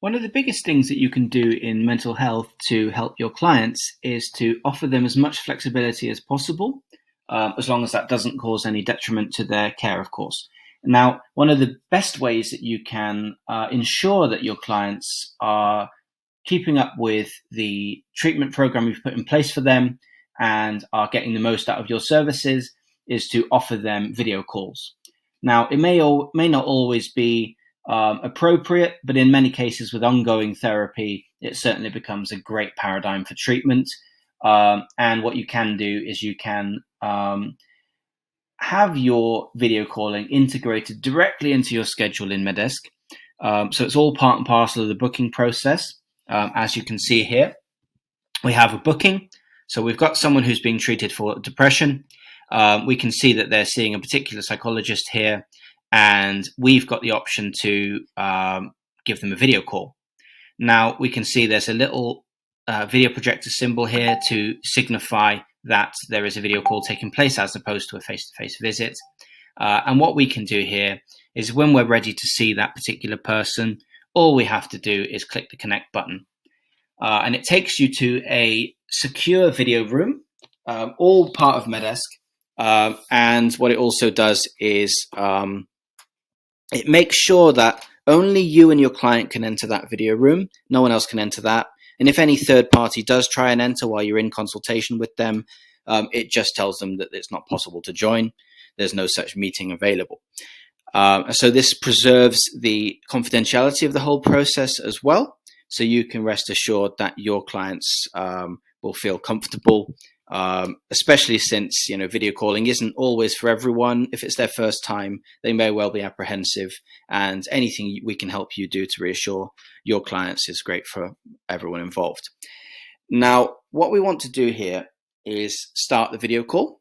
One of the biggest things that you can do in mental health to help your clients is to offer them as much flexibility as possible, as long as that doesn't cause any detriment to their care, of course. Now, one of the best ways that you can ensure that your clients are keeping up with the treatment program you've put in place for them and are getting the most out of your services is to offer them video calls. Now, it may not always be appropriate, but in many cases with ongoing therapy, it certainly becomes a great paradigm for treatment. And what you can do is you can have your video calling integrated directly into your schedule in Medesk. So it's all part and parcel of the booking process. As you can see here, we have a booking. So we've got someone who's being treated for depression. We can see that they're seeing a particular psychologist here, and we've got the option to give them a video call. Now we can see there's a little video projector symbol here to signify that there is a video call taking place as opposed to a face-to-face visit. And what we can do here is when we're ready to see that particular person, all we have to do is click the connect button. And it takes you to a secure video room, all part of Medesk. And what it also does is it makes sure that only you and your client can enter that video room. No one else can enter that. And if any third party does try and enter while you're in consultation with them, it just tells them that it's not possible to join. There's no such meeting available. So this preserves the confidentiality of the whole process as well. So you can rest assured that your clients will feel comfortable, especially since video calling isn't always for everyone. If it's their first time, they may well be apprehensive, and anything we can help you do to reassure your clients is great for everyone involved. Now, what we want to do here is start the video call,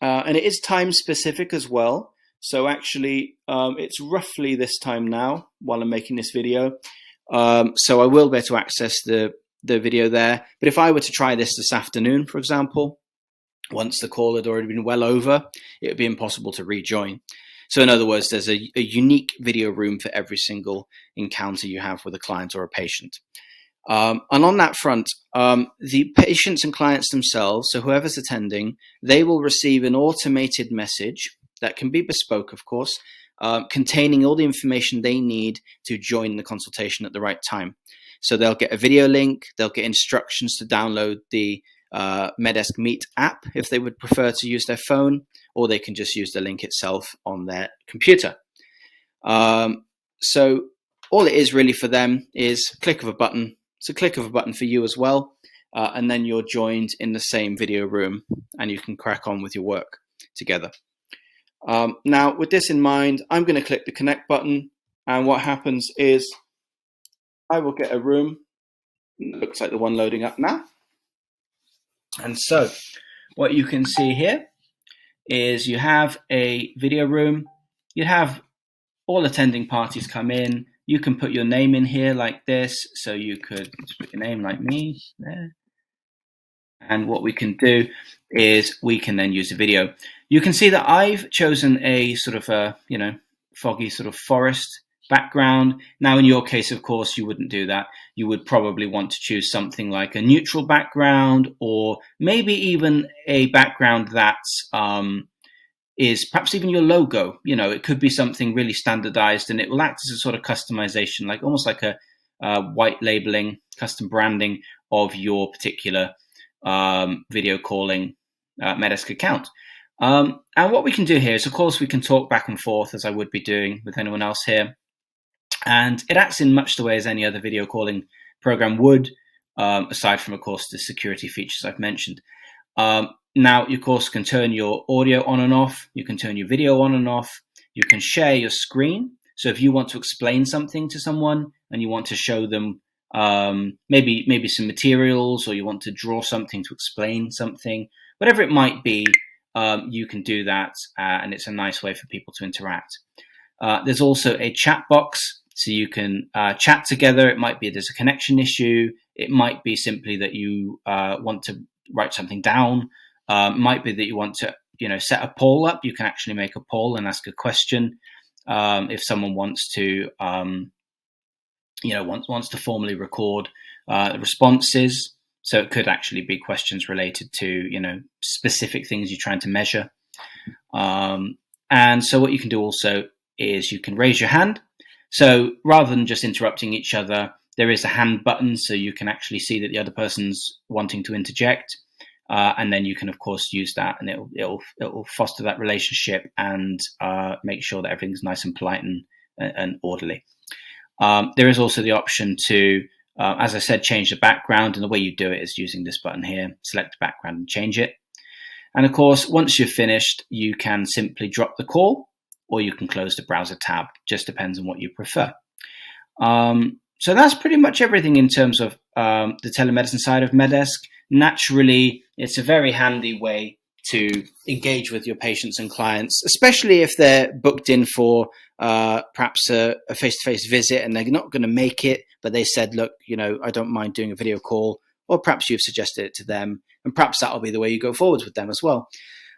and it is time specific as well. So actually, it's roughly this time now while I'm making this video. So I will be able to access the video there. But if I were to try this afternoon, for example, once the call had already been well over, it would be impossible to rejoin. So in other words, there's a unique video room for every single encounter you have with a client or a patient. And on that front, the patients and clients themselves, so whoever's attending, they will receive an automated message that can be bespoke, of course, containing all the information they need to join the consultation at the right time. So they'll get a video link, they'll get instructions to download the Medesk Meet app if they would prefer to use their phone, or they can just use the link itself on their computer. So all it is really for them is click of a button. It's a click of a button for you as well, and then you're joined in the same video room and you can crack on with your work together. Now, with this in mind, I'm going to click the connect button, and what happens is I will get a room. It looks like the one loading up now. And so what you can see here is you have a video room. You have all attending parties come in. You can put your name in here like this. So you could put your name like me there. And what we can do is we can then use a video. You can see that I've chosen a sort of a, foggy sort of forest background. Now, in your case, of course, you wouldn't do that. You would probably want to choose something like a neutral background, or maybe even a background that is perhaps even your logo. It could be something really standardized, and it will act as a sort of customization, like almost like a white labeling, custom branding of your particular video calling Medesk account. And what we can do here is, of course, we can talk back and forth as I would be doing with anyone else here. And it acts in much the way as any other video calling program would, aside from, of course, the security features I've mentioned. Now, you, of course, can turn your audio on and off. You can turn your video on and off. You can share your screen. So if you want to explain something to someone and you want to show them maybe some materials, or you want to draw something to explain something, whatever it might be, you can do that, and it's a nice way for people to interact. There's also a chat box, so you can chat together. It might be there's a connection issue. It might be simply that you want to write something down. It might be that you want to set a poll up. You can actually make a poll and ask a question if someone wants to wants to formally record responses. So it could actually be questions related to, specific things you're trying to measure. And so what you can do also is you can raise your hand. So rather than just interrupting each other, there is a hand button, so you can actually see that the other person's wanting to interject. And then you can, of course, use that, and it'll foster that relationship and make sure that everything's nice and polite and orderly. There is also the option to, as I said, change the background, and the way you do it is using this button here. Select the background and change it. And of course, once you've finished, you can simply drop the call, or you can close the browser tab. Just depends on what you prefer. So that's pretty much everything in terms of the telemedicine side of Medesk. Naturally, it's a very handy way to engage with your patients and clients, especially if they're booked in for perhaps a face-to-face visit and they're not going to make it, but they said, look, I don't mind doing a video call, or perhaps you've suggested it to them, and perhaps that'll be the way you go forwards with them as well.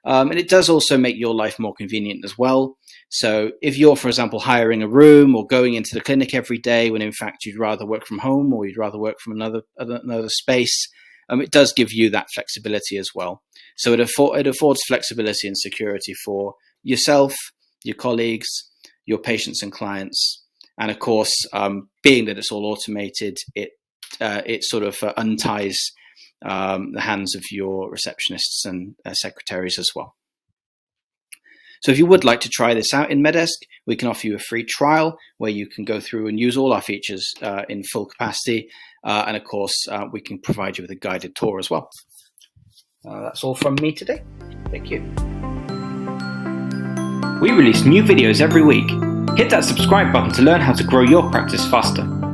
And it does also make your life more convenient as well. So if you're, for example, hiring a room or going into the clinic every day when in fact you'd rather work from home or you'd rather work from another space, it does give you that flexibility as well. So it affords flexibility and security for yourself, your colleagues, your patients and clients. And of course, being that it's all automated, it sort of unties the hands of your receptionists and secretaries as well. So if you would like to try this out in Medesk, we can offer you a free trial where you can go through and use all our features in full capacity. And of course, we can provide you with a guided tour as well. That's all from me today. Thank you. We release new videos every week. Hit that subscribe button to learn how to grow your practice faster.